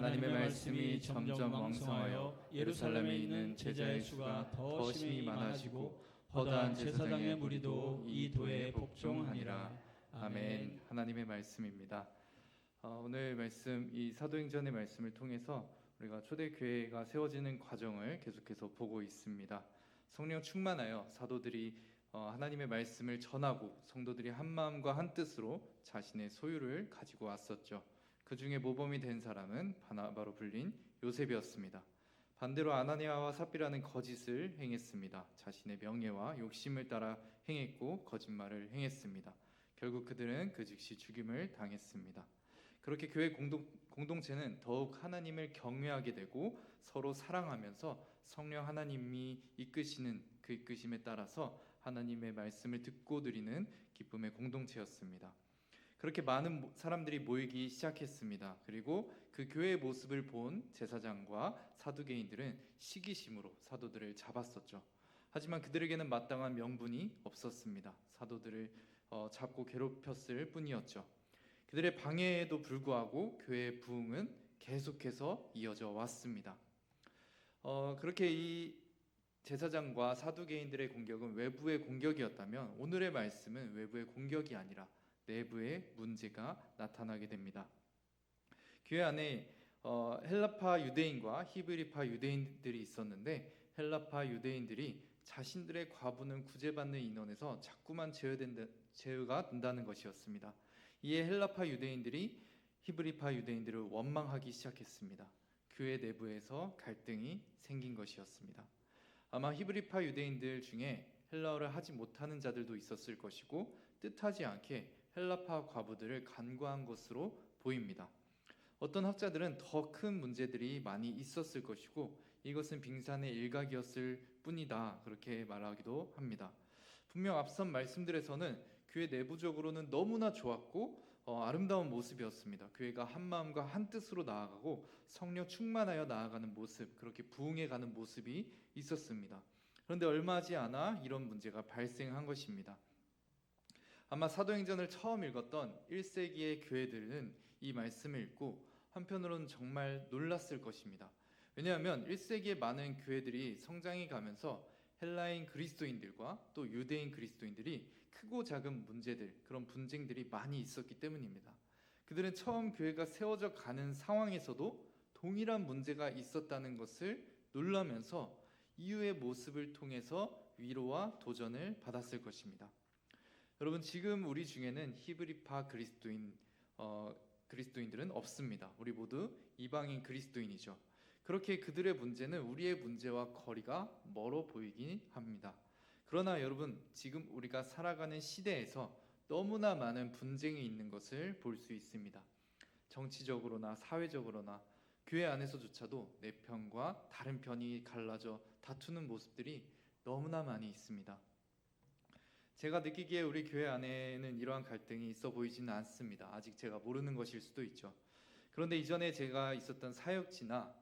하나님의 말씀이 점점 왕성하여 예루살렘에 있는 제자의 수가 더 심히 많아지고 허다한 제사장의 무리도 이 도에 복종하니라. 아멘. 하나님의 말씀입니다. 오늘 말씀, 이 사도행전의 말씀을 통해서 우리가 초대교회가 세워지는 과정을 계속해서 보고 있습니다. 성령 충만하여 사도들이 하나님의 말씀을 전하고 성도들이 한 마음과 한 뜻으로 자신의 소유를 가지고 왔었죠. 그 중에 모범이 된 사람은 바나바로 불린 요셉이었습니다. 반대로 아나니아와 삽비라는 거짓을 행했습니다. 자신의 명예와 욕심을 따라 행했고 거짓말을 행했습니다. 결국 그들은 그 즉시 죽임을 당했습니다. 그렇게 교회 공동체는 더욱 하나님을 경외하게 되고 서로 사랑하면서 성령 하나님이 이끄시는 그 이끄심에 따라서 하나님의 말씀을 듣고 드리는 기쁨의 공동체였습니다. 그렇게 많은 사람들이 모이기 시작했습니다. 그리고 그 교회의 모습을 본 제사장과 사두개인들은 시기심으로 사도들을 잡았었죠. 하지만 그들에게는 마땅한 명분이 없었습니다. 사도들을 잡고 괴롭혔을 뿐이었죠. 그들의 방해에도 불구하고 교회의 부흥은 계속해서 이어져 왔습니다. 그렇게 이 제사장과 사두개인들의 공격은 외부의 공격이었다면 오늘의 말씀은 외부의 공격이 아니라 내부의 문제가 나타나게 됩니다. 교회 안에 헬라파 유대인과 히브리파 유대인들이 있었는데 헬라파 유대인들이 자신들의 과부는 구제받는 인원에서 자꾸만 제어가 된다는 것이었습니다. 이에 헬라파 유대인들이 히브리파 유대인들을 원망하기 시작했습니다. 교회 내부에서 갈등이 생긴 것이었습니다. 아마 히브리파 유대인들 중에 헬라어를 하지 못하는 자들도 있었을 것이고 뜻하지 않게 헬라파 과부들을 간과한 것으로 보입니다. 어떤 학자들은 더 큰 문제들이 많이 있었을 것이고 이것은 빙산의 일각이었을 뿐이다, 그렇게 말하기도 합니다. 분명 앞선 말씀들에서는 교회 내부적으로는 너무나 좋았고 아름다운 모습이었습니다. 교회가 한 마음과 한 뜻으로 나아가고 성령 충만하여 나아가는 모습, 그렇게 부흥해가는 모습이 있었습니다. 그런데 얼마 하지 않아 이런 문제가 발생한 것입니다. 아마 사도행전을 처음 읽었던 1세기의 교회들은 이 말씀을 읽고 한편으로는 정말 놀랐을 것입니다. 왜냐하면 1세기의 많은 교회들이 성장해 가면서 헬라인 그리스도인들과 또 유대인 그리스도인들이 크고 작은 문제들, 그런 분쟁들이 많이 있었기 때문입니다. 그들은 처음 교회가 세워져 가는 상황에서도 동일한 문제가 있었다는 것을 놀라면서 이후의 모습을 통해서 위로와 도전을 받았을 것입니다. 여러분, 지금 우리 중에는 히브리파 그리스도인들은 없습니다. 우리 모두 이방인 그리스도인이죠. 그렇게 그들의 문제는 우리의 문제와 거리가 멀어 보이긴 합니다. 그러나 여러분, 지금 우리가 살아가는 시대에서 너무나 많은 분쟁이 있는 것을 볼 수 있습니다. 정치적으로나 사회적으로나 교회 안에서조차도 내 편과 다른 편이 갈라져 다투는 모습들이 너무나 많이 있습니다. 제가 느끼기에 우리 교회 안에는 이러한 갈등이 있어 보이지는 않습니다. 아직 제가 모르는 것일 수도 있죠. 그런데 이전에 제가 있었던 사역지나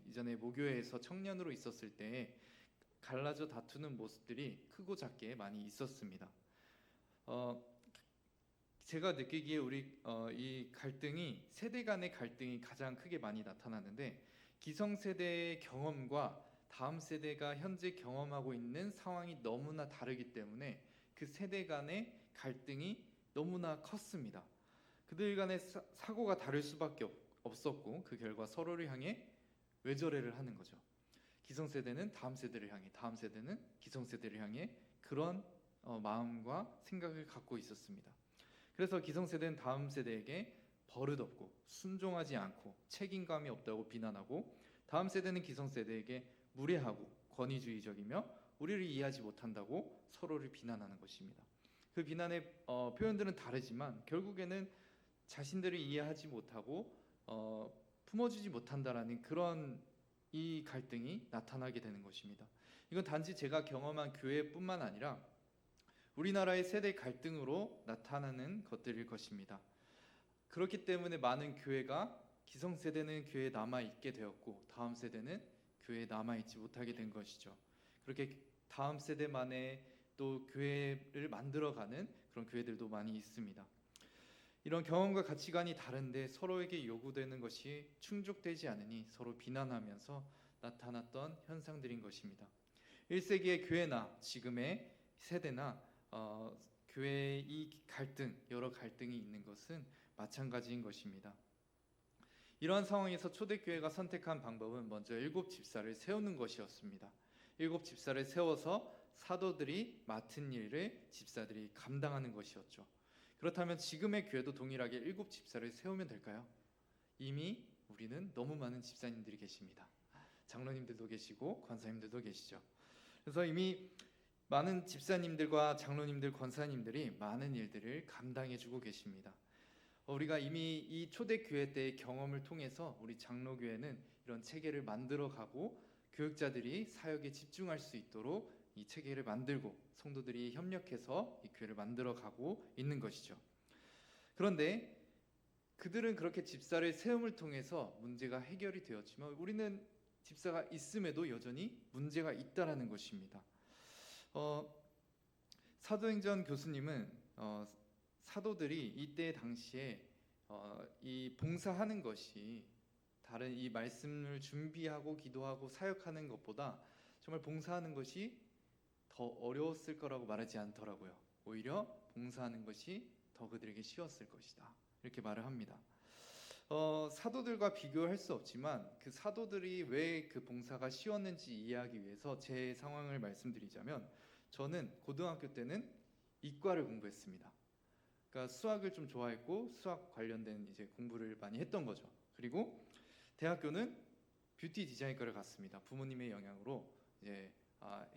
이전에 모교회에서 청년으로 있었을 때 갈라져 다투는 모습들이 크고 작게 많이 있었습니다. 제가 느끼기에 이 갈등이, 세대 간의 갈등이 가장 크게 많이 나타나는데, 기성세대의 경험과 다음 세대가 현재 경험하고 있는 상황이 너무나 다르기 때문에 그 세대 간의 갈등이 너무나 컸습니다. 그들 간의 사고가 다를 수밖에 없었고 그 결과 서로를 향해 외절해를 하는 거죠. 기성세대는 다음 세대를 향해, 다음 세대는 기성세대를 향해 그런 마음과 생각을 갖고 있었습니다. 그래서 기성세대는 다음 세대에게 버릇없고 순종하지 않고 책임감이 없다고 비난하고, 다음 세대는 기성세대에게 무례하고 권위주의적이며 우리를 이해하지 못한다고 서로를 비난하는 것입니다. 그 비난의 표현들은 다르지만 결국에는 자신들을 이해하지 못하고 품어주지 못한다라는 그런 이 갈등이 나타나게 되는 것입니다. 이건 단지 제가 경험한 교회뿐만 아니라 우리나라의 세대 갈등으로 나타나는 것들일 것입니다. 그렇기 때문에 많은 교회가, 기성세대는 교회에 남아있게 되었고 다음 세대는 교회에 남아있지 못하게 된 것이죠. 그렇게 다음 세대만의 또 교회를 만들어가는 그런 교회들도 많이 있습니다. 이런 경험과 가치관이 다른데 서로에게 요구되는 것이 충족되지 않으니 서로 비난하면서 나타났던 현상들인 것입니다. 1세기의 교회나 지금의 세대나 교회의 이 갈등, 여러 갈등이 있는 것은 마찬가지인 것입니다. 이러한 상황에서 초대교회가 선택한 방법은 먼저 7 집사를 세우는 것이었습니다. 7 집사를 세워서 사도들이 맡은 일을 집사들이 감당하는 것이었죠. 그렇다면 지금의 교회도 동일하게 7 집사를 세우면 될까요? 이미 우리는 너무 많은 집사님들이 계십니다. 장로님들도 계시고 권사님들도 계시죠. 그래서 이미 많은 집사님들과 장로님들, 권사님들이 많은 일들을 감당해주고 계십니다. 우리가 이미 이 초대교회 때의 경험을 통해서 우리 장로교회는 이런 체계를 만들어가고 교육자들이 사역에 집중할 수 있도록 이 체계를 만들고 성도들이 협력해서 이 교회를 만들어가고 있는 것이죠. 그런데 그들은 그렇게 집사를 세움을 통해서 문제가 해결이 되었지만 우리는 집사가 있음에도 여전히 문제가 있다라는 것입니다. 사도행전 교수님은 사도들이 이때 당시에 이 봉사하는 것이 다른 이 말씀을 준비하고 기도하고 사역하는 것보다 정말 봉사하는 것이 더 어려웠을 거라고 말하지 않더라고요. 오히려 봉사하는 것이 더 그들에게 쉬웠을 것이다, 이렇게 말을 합니다. 사도들과 비교할 수 없지만 그 사도들이 왜 그 봉사가 쉬웠는지 이해하기 위해서 제 상황을 말씀드리자면, 저는 고등학교 때는 이과를 공부했습니다. 그러니까 수학을 좀 좋아했고 수학 관련된 이제 공부를 많이 했던 거죠. 그리고 대학교는 뷰티 디자인과를 갔습니다. 부모님의 영향으로 이제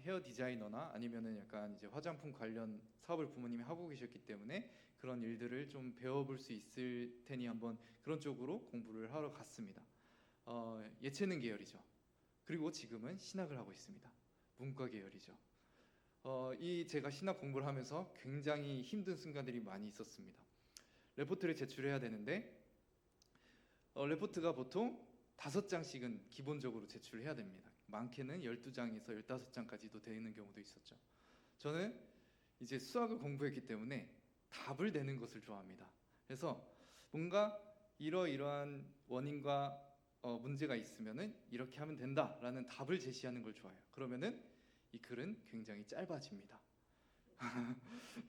헤어 디자이너나 아니면은 약간 이제 화장품 관련 사업을 부모님이 하고 계셨기 때문에 그런 일들을 좀 배워볼 수 있을 테니 한번 그런 쪽으로 공부를 하러 갔습니다. 예체능 계열이죠. 그리고 지금은 신학을 하고 있습니다. 문과 계열이죠. 제가 신학 공부를 하면서 굉장히 힘든 순간들이 많이 있었습니다. 레포트를 제출해야 되는데 레포트가 보통 5장씩은 기본적으로 제출을 해야 됩니다. 많게는 12장에서 15장까지도 되는 경우도 있었죠. 저는 이제 수학을 공부했기 때문에 답을 내는 것을 좋아합니다. 그래서 뭔가 이러이러한 원인과 문제가 있으면은 이렇게 하면 된다라는 답을 제시하는 걸 좋아해요. 그러면은 이 글은 굉장히 짧아집니다.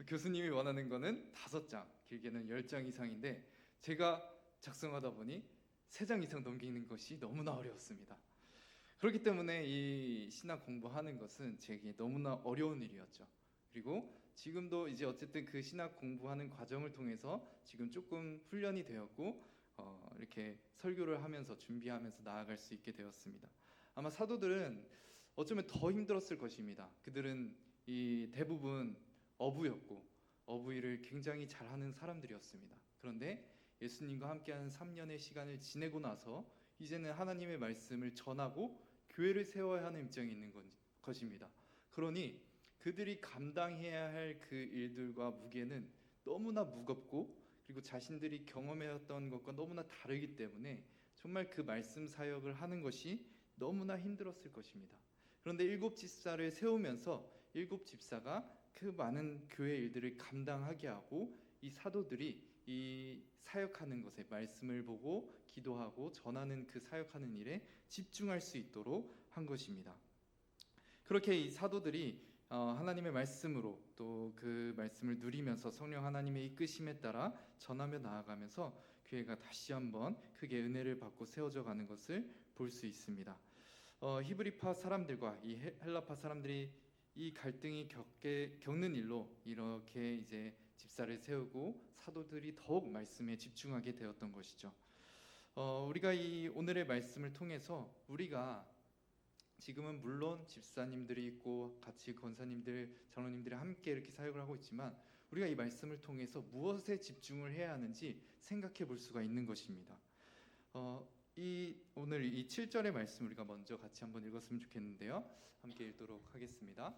교수님이 원하는 거는 5장, 길게는 10장 이상인데 제가 작성하다 보니 3장 이상 넘기는 것이 너무나 어려웠습니다. 그렇기 때문에 이 신학 공부하는 것은 제게 너무나 어려운 일이었죠. 그리고 지금도 이제 어쨌든 그 신학 공부하는 과정을 통해서 지금 조금 훈련이 되었고 이렇게 설교를 하면서 준비하면서 나아갈 수 있게 되었습니다. 아마 사도들은 어쩌면 더 힘들었을 것입니다. 그들은 이 대부분 어부였고 어부일을 굉장히 잘하는 사람들이었습니다. 그런데 예수님과 함께하는 3년의 시간을 지내고 나서 이제는 하나님의 말씀을 전하고 교회를 세워야 하는 입장이 있는 것입니다. 그러니 그들이 감당해야 할 그 일들과 무게는 너무나 무겁고 그리고 자신들이 경험해왔던 것과 너무나 다르기 때문에 정말 그 말씀 사역을 하는 것이 너무나 힘들었을 것입니다. 그런데 7 집사를 세우면서 7 집사가 그 많은 교회 일들을 감당하게 하고 이 사도들이 이 사역하는 것에 말씀을 보고 기도하고 전하는 그 사역하는 일에 집중할 수 있도록 한 것입니다. 그렇게 이 사도들이 하나님의 말씀으로 또 그 말씀을 누리면서 성령 하나님의 이끄심에 따라 전하며 나아가면서 교회가 다시 한번 크게 은혜를 받고 세워져 가는 것을 볼 수 있습니다. 히브리파 사람들과 이 헬라파 사람들이 이 갈등이 겪는 일로 이렇게 이제 집사를 세우고 사도들이 더욱 말씀에 집중하게 되었던 것이죠. 우리가 이 오늘의 말씀을 통해서 우리가 지금은 물론 집사님들이 있고 같이 권사님들, 장로님들이 함께 이렇게 사역을 하고 있지만 우리가 이 말씀을 통해서 무엇에 집중을 해야 하는지 생각해 볼 수가 있는 것입니다. 오늘 이 7절의 말씀 우리가 먼저 같이 한번 읽었으면 좋겠는데요. 함께 읽도록 하겠습니다.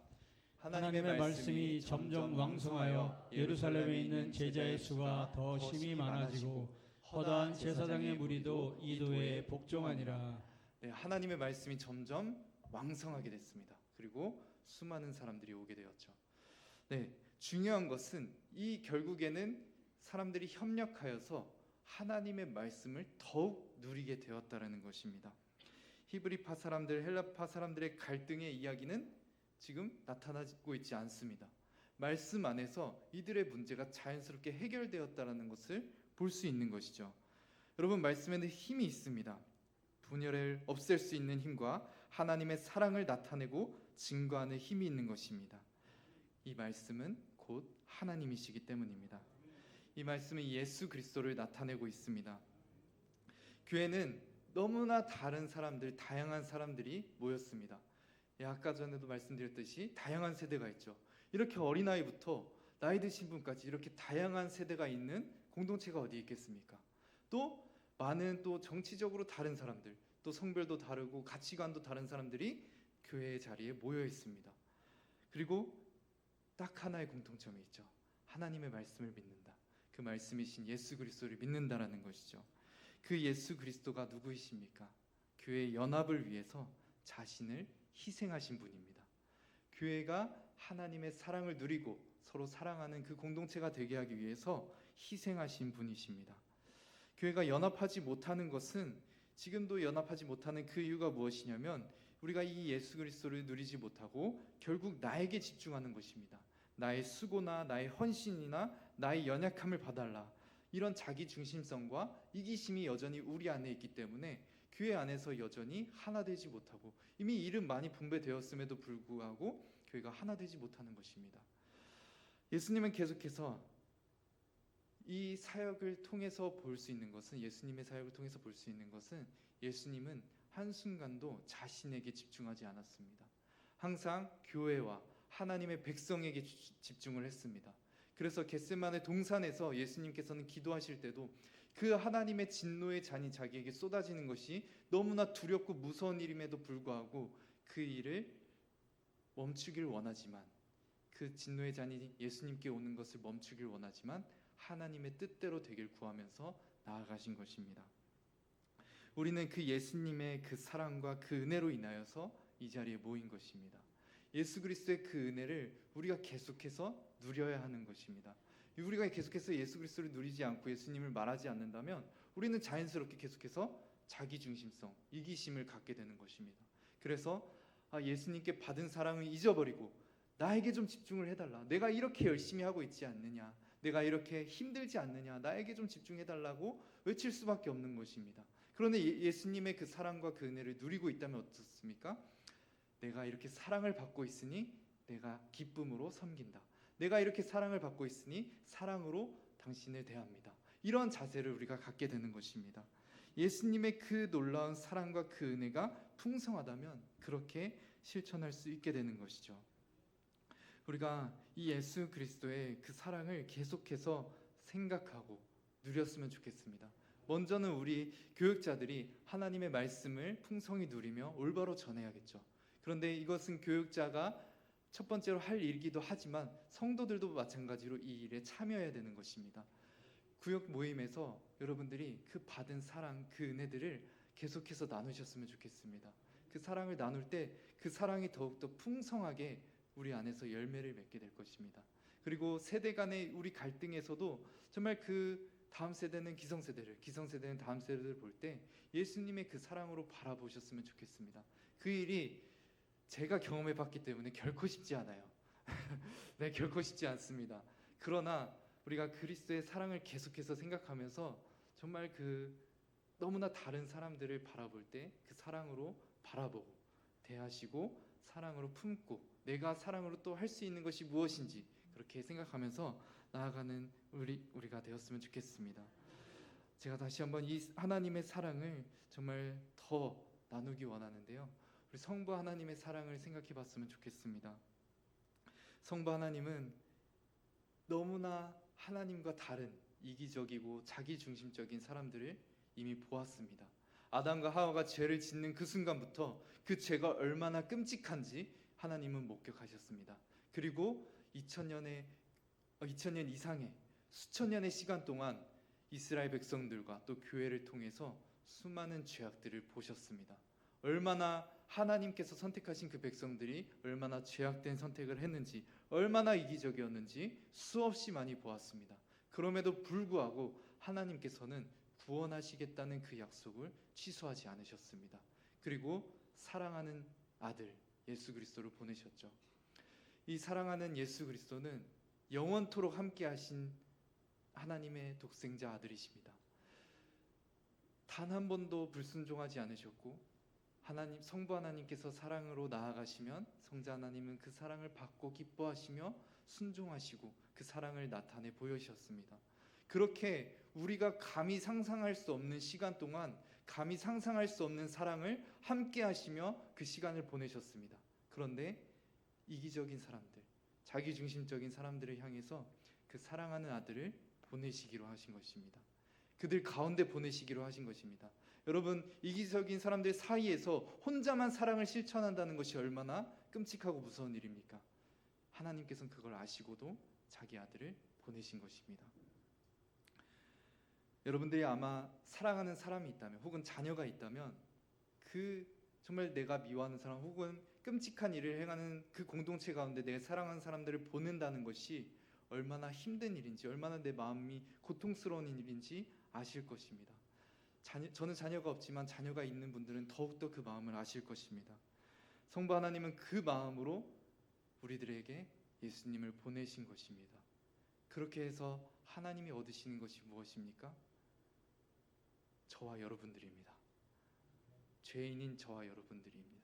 하나님의 말씀이 점점 왕성하여 예루살렘에 있는 제자의 수가 더 심히 많아지고 허다한 제사장의 무리도 이도에 복종하니라. 네, 하나님의 말씀이 점점 왕성하게 됐습니다. 그리고 수많은 사람들이 오게 되었죠. 네, 중요한 것은 이 결국에는 사람들이 협력하여서 하나님의 말씀을 더욱 누리게 되었다라는 것입니다. 히브리파 사람들, 헬라파 사람들의 갈등의 이야기는 지금 나타나고 있지 않습니다. 말씀 안에서 이들의 문제가 자연스럽게 해결되었다라는 것을 볼 수 있는 것이죠. 여러분, 말씀에는 힘이 있습니다. 분열을 없앨 수 있는 힘과 하나님의 사랑을 나타내고 증거하는 힘이 있는 것입니다. 이 말씀은 곧 하나님이시기 때문입니다. 이 말씀은 예수 그리스도를 나타내고 있습니다. 교회는 너무나 다른 사람들, 다양한 사람들이 모였습니다. 아까 전에도 말씀드렸듯이 다양한 세대가 있죠. 이렇게 어린아이부터 나이 드신 분까지 이렇게 다양한 세대가 있는 공동체가 어디 있겠습니까? 또 많은 또 정치적으로 다른 사람들, 또 성별도 다르고 가치관도 다른 사람들이 교회의 자리에 모여 있습니다. 그리고 딱 하나의 공통점이 있죠. 하나님의 말씀을 믿는다. 그 말씀이신 예수 그리스도를 믿는다라는 것이죠. 그 예수 그리스도가 누구이십니까? 교회의 연합을 위해서 자신을 희생하신 분입니다. 교회가 하나님의 사랑을 누리고 서로 사랑하는 그 공동체가 되게 하기 위해서 희생하신 분이십니다. 교회가 연합하지 못하는 것은, 지금도 연합하지 못하는 그 이유가 무엇이냐면 우리가 이 예수 그리스도를 누리지 못하고 결국 나에게 집중하는 것입니다. 나의 수고나 나의 헌신이나 나의 연약함을 봐달라, 이런 자기 중심성과 이기심이 여전히 우리 안에 있기 때문에 교회 안에서 여전히 하나 되지 못하고, 이미 이름 많이 분배되었음에도 불구하고 교회가 하나 되지 못하는 것입니다. 예수님은 계속해서 이 사역을 통해서 볼 수 있는 것은, 예수님의 사역을 통해서 볼 수 있는 것은, 예수님은 한순간도 자신에게 집중하지 않았습니다. 항상 교회와 하나님의 백성에게 집중을 했습니다. 그래서 겟세마네 동산에서 예수님께서는 기도하실 때도 그 하나님의 진노의 잔이 자기에게 쏟아지는 것이 너무나 두렵고 무서운 일임에도 불구하고 그 일을 멈추길 원하지만, 그 진노의 잔이 예수님께 오는 것을 멈추길 원하지만 하나님의 뜻대로 되길 구하면서 나아가신 것입니다. 우리는 그 예수님의 그 사랑과 그 은혜로 인하여서 이 자리에 모인 것입니다. 예수 그리스도의 그 은혜를 우리가 계속해서 누려야 하는 것입니다. 우리가 계속해서 예수 그리스도를 누리지 않고 예수님을 말하지 않는다면 우리는 자연스럽게 계속해서 자기중심성, 이기심을 갖게 되는 것입니다. 그래서 예수님께 받은 사랑을 잊어버리고 나에게 좀 집중을 해달라, 내가 이렇게 열심히 하고 있지 않느냐, 내가 이렇게 힘들지 않느냐, 나에게 좀 집중해달라고 외칠 수밖에 없는 것입니다. 그런데 예수님의 그 사랑과 그 은혜를 누리고 있다면 어떻습니까? 내가 이렇게 사랑을 받고 있으니 내가 기쁨으로 섬긴다, 내가 이렇게 사랑을 받고 있으니 사랑으로 당신을 대합니다, 이런 자세를 우리가 갖게 되는 것입니다. 예수님의 그 놀라운 사랑과 그 은혜가 풍성하다면 그렇게 실천할 수 있게 되는 것이죠. 우리가 이 예수 그리스도의 그 사랑을 계속해서 생각하고 누렸으면 좋겠습니다. 먼저는 우리 교육자들이 하나님의 말씀을 풍성히 누리며 올바로 전해야겠죠. 그런데 이것은 교육자가 첫 번째로 할 일이기도 하지만 성도들도 마찬가지로 이 일에 참여해야 되는 것입니다. 구역 모임에서 여러분들이 그 받은 사랑, 그 은혜들을 계속해서 나누셨으면 좋겠습니다. 그 사랑을 나눌 때 그 사랑이 더욱더 풍성하게 우리 안에서 열매를 맺게 될 것입니다. 그리고 세대 간의 우리 갈등에서도 정말 그 다음 세대는 기성세대를, 기성세대는 다음 세대를 볼 때 예수님의 그 사랑으로 바라보셨으면 좋겠습니다. 그 일이 제가 경험해 봤기 때문에 결코 쉽지 않아요. 네, 결코 쉽지 않습니다. 그러나 우리가 그리스도의 사랑을 계속해서 생각하면서 정말 그 너무나 다른 사람들을 바라볼 때 그 사랑으로 바라보고 대하시고 사랑으로 품고 내가 사랑으로 또 할 수 있는 것이 무엇인지 그렇게 생각하면서 나아가는 우리가 되었으면 좋겠습니다. 제가 다시 한번 이 하나님의 사랑을 정말 더 나누기 원하는데요. 우리 성부 하나님의 사랑을 생각해 봤으면 좋겠습니다. 성부 하나님은 너무나 하나님과 다른 이기적이고 자기중심적인 사람들을 이미 보았습니다. 아담과 하와가 죄를 짓는 그 순간부터 그 죄가 얼마나 끔찍한지 하나님은 목격하셨습니다. 그리고 2000년 이상의 수천 년의 시간 동안 이스라엘 백성들과 또 교회를 통해서 수많은 죄악들을 보셨습니다. 얼마나 하나님께서 선택하신 그 백성들이 얼마나 죄악된 선택을 했는지, 얼마나 이기적이었는지 수없이 많이 보았습니다. 그 그럼에도 불구하고 하나님께서는 구원하시겠다는 그 약속을 취소하지 않으셨습니다. 그리고 사랑하는 아들 예수 그리스도를 보내셨죠. 이 사랑하는 예수 그리스도는 영원토록 함께 하신 하나님의 독생자 아들이십니다. 단 한 번도 불순종하지 않으셨고, 하나님 성부 하나님께서 사랑으로 나아가시면 성자 하나님은 그 사랑을 받고 기뻐하시며 순종하시고 그 사랑을 나타내 보여주셨습니다. 그렇게 우리가 감히 상상할 수 없는 시간 동안 감히 상상할 수 없는 사랑을 함께 하시며 그 시간을 보내셨습니다. 그런데 이기적인 사람들, 자기중심적인 사람들을 향해서 그 사랑하는 아들을 보내시기로 하신 것입니다. 그들 가운데 보내시기로 하신 것입니다. 여러분, 이기적인 사람들 사이에서 혼자만 사랑을 실천한다는 것이 얼마나 끔찍하고 무서운 일입니까? 하나님께서는 그걸 아시고도 자기 아들을 보내신 것입니다. 여러분들이 아마 사랑하는 사람이 있다면, 혹은 자녀가 있다면, 그 정말 내가 미워하는 사람 혹은 끔찍한 일을 행하는 그 공동체 가운데 내 사랑하는 사람들을 보낸다는 것이 얼마나 힘든 일인지, 얼마나 내 마음이 고통스러운 일인지 아실 것입니다. 저는 자녀가 없지만 자녀가 있는 분들은 더욱더 그 마음을 아실 것입니다. 성부 하나님은 그 마음으로 우리들에게 예수님을 보내신 것입니다. 그렇게 해서 하나님이 얻으시는 것이 무엇입니까? 저와 여러분들입니다. 죄인인 저와 여러분들입니다.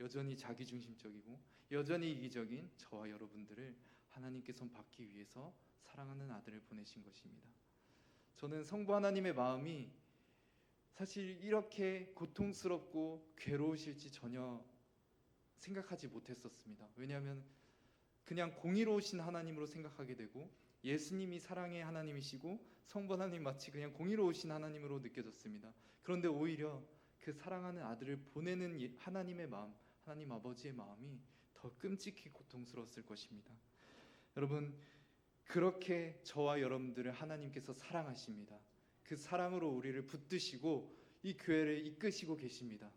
여전히 자기중심적이고 여전히 이기적인 저와 여러분들을 하나님께서 받기 위해서 사랑하는 아들을 보내신 것입니다. 저는 성부 하나님의 마음이 사실 이렇게 고통스럽고 괴로우실지 전혀 생각하지 못했었습니다. 왜냐하면 그냥 공의로우신 하나님으로 생각하게 되고, 예수님이 사랑의 하나님이시고 성부 하나님 마치 그냥 공의로우신 하나님으로 느껴졌습니다. 그런데 오히려 그 사랑하는 아들을 보내는 하나님의 마음, 하나님 아버지의 마음이 더 끔찍히 고통스러웠을 것입니다. 여러분, 그렇게 저와 여러분들을 하나님께서 사랑하십니다. 그 사랑으로 우리를 붙드시고 이 교회를 이끄시고 계십니다.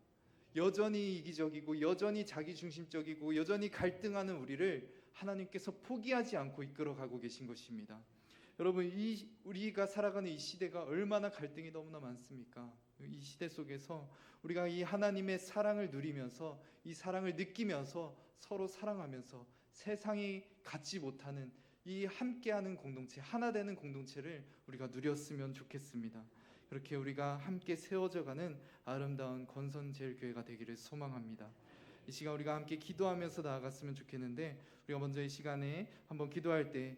여전히 이기적이고 여전히 자기중심적이고 여전히 갈등하는 우리를 하나님께서 포기하지 않고 이끌어가고 계신 것입니다. 여러분, 우리가 살아가는 이 시대가 얼마나 갈등이 너무나 많습니까? 이 시대 속에서 우리가 이 하나님의 사랑을 누리면서, 이 사랑을 느끼면서 서로 사랑하면서 세상이 갖지 못하는 이 함께하는 공동체, 하나 되는 공동체를 우리가 누렸으면 좋겠습니다. 그렇게 우리가 함께 세워져가는 아름다운 건선제일교회가 되기를 소망합니다. 이 시간 우리가 함께 기도하면서 나아갔으면 좋겠는데, 우리가 먼저 이 시간에 한번 기도할 때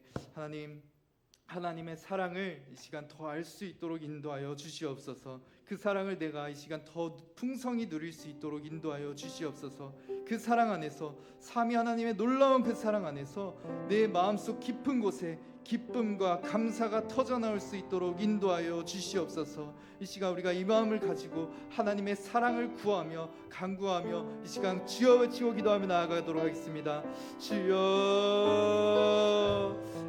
하나님의 사랑을 이 시간 더 알 수 있도록 인도하여 주시옵소서. 그 사랑을 내가 이 시간 더 풍성히 누릴 수 있도록 인도하여 주시옵소서. 그 사랑 안에서, 삼위 하나님의 놀라운 그 사랑 안에서 내 마음속 깊은 곳에 기쁨과 감사가 터져나올 수 있도록 인도하여 주시옵소서. 이 시간 우리가 이 마음을 가지고 하나님의 사랑을 구하며 간구하며 이 시간 주여 외치고 기도하며 나아가도록 하겠습니다. 주여,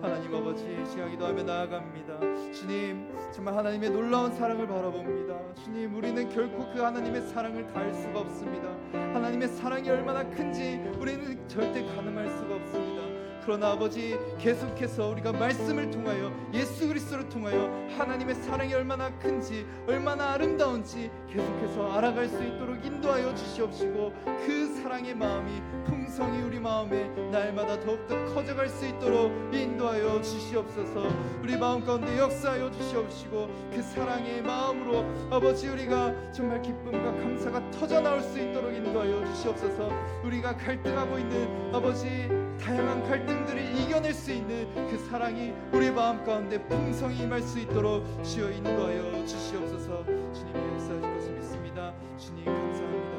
하나님 아버지, 이 시간 기도하며 나아갑니다. 주님, 정말 하나님의 놀라운 사랑을 바라봅니다. 주님, 우리는 결코 그 하나님의 사랑을 다 알 수가 없습니다. 하나님의 사랑이 얼마나 큰지 우리는 절대 가늠할 수가 없습니다. 그러나 아버지, 계속해서 우리가 말씀을 통하여, 예수 그리스도를 통하여 하나님의 사랑이 얼마나 큰지, 얼마나 아름다운지 계속해서 알아갈 수 있도록 인도하여 주시옵시고, 그 사랑의 마음이 풍성히 우리 마음에 날마다 더욱더 커져갈 수 있도록 인도하여 주시옵소서. 우리 마음 가운데 역사하여 주시옵시고, 그 사랑의 마음으로 아버지 우리가 정말 기쁨과 감사가 터져나올 수 있도록 인도하여 주시옵소서. 우리가 갈등하고 있는 아버지 다양한 갈등들을 이겨낼 수 있는 그 사랑이 우리 마음 가운데 풍성히 임할 수 있도록 주여 인도하여 주시옵소서. 주님이 역사하실 것을 믿습니다. 주님 감사합니다.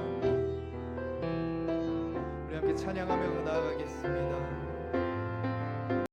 우리 함께 찬양하며 나아가겠습니다.